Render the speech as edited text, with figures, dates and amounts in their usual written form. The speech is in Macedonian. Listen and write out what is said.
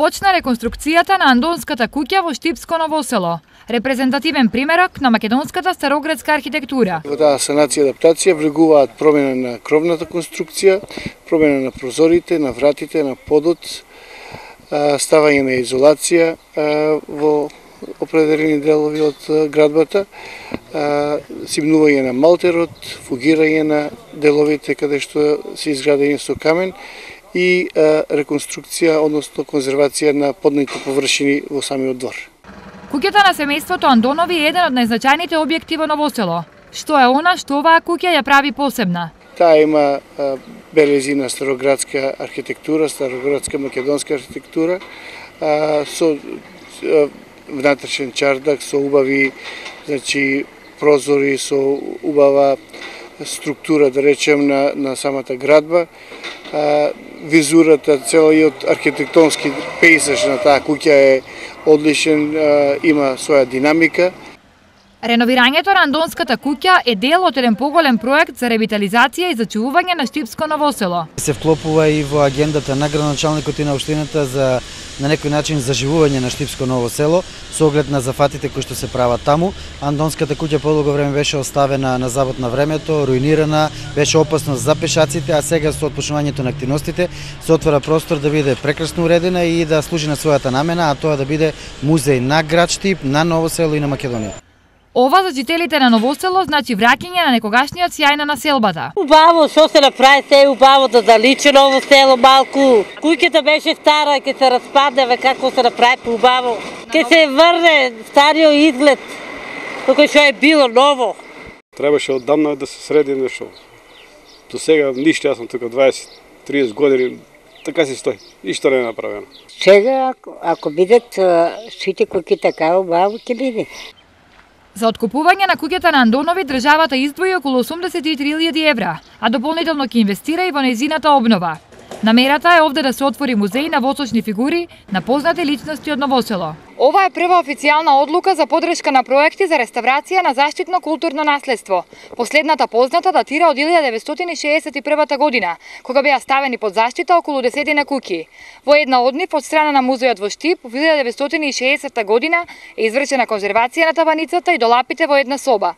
Почна реконструкцијата на Андонската куќа во Штипско Ново село. Репрезентативен примерок на македонската староградска архитектура. Во таа санација и адаптација влегуваат промена на кровната конструкција, промена на прозорите, на вратите, на подот, ставање на изолација во определени делови од градбата, симнување на малтерот, фугирање на деловите каде што се изградени со камен и реконструкција, односно конзервација на подните површини во самиот двор. Куќата на семејството Андонови е еден од најзначајните објекти во Ново село. Што е она што оваа куќа ја прави посебна? Таа има белези на староградска архитектура, староградска македонска архитектура, со внатрешен чардак, со убави, прозори, со убава структура, да речем, на самата градба. Визурата, целиот архитектонски пейзаж на таа куќа е одличен, има своја динамика. Реновирањето на Андонската куќа е дел од еден поголем проект за ревитализација и зачувување на Штипско Ново село. Се вклопува и во агендата на градоначалникот и на општината за на некој начин заживување на Штипско Ново село со оглед на зафатите кои што се прават таму. Андонската куќа подолго време беше оставена на забот на времето, руинирана, беше опасна за пешаците, а сега со отпочнувањето на активностите се отвора простор да биде прекрасно уредена и да служи на својата намена, а тоа да биде музеј на град Штип, на Ново село и на Македонија. Ова за жителите на Ново село значи враќање на некогашниот сјај на населбата. Убаво, што се направи, се убаво да заличи Ново село малку. Куќата беше стара, ќе се распадне, како се направи убаво. Ќе се врне стариот изглед, како што е било ново. Требаше оддамна да се среди нешто. До сега ништо, јас сум тука 20-30 години, така се стои. Ништо не е направено. Сега, ако бидат сите куќи така убаво, ќе биде. За откупување на куќата на Андонови државата издвои околу 83.000 евра, а дополнително ќе инвестира и во нејзината обнова. Намерата е овде да се отвори музеј на восочни фигури на познати личности од Ново село. Ова е прва официјална одлука за подршка на проекти за реставрација на заштитно културно наследство. Последната позната датира од 1961 година, кога беа ставени под заштита околу 10 куќи. Во една од нив од страна на музејот во Штип во 1960 година е извршена конзервација на таваницата и долапите во една соба.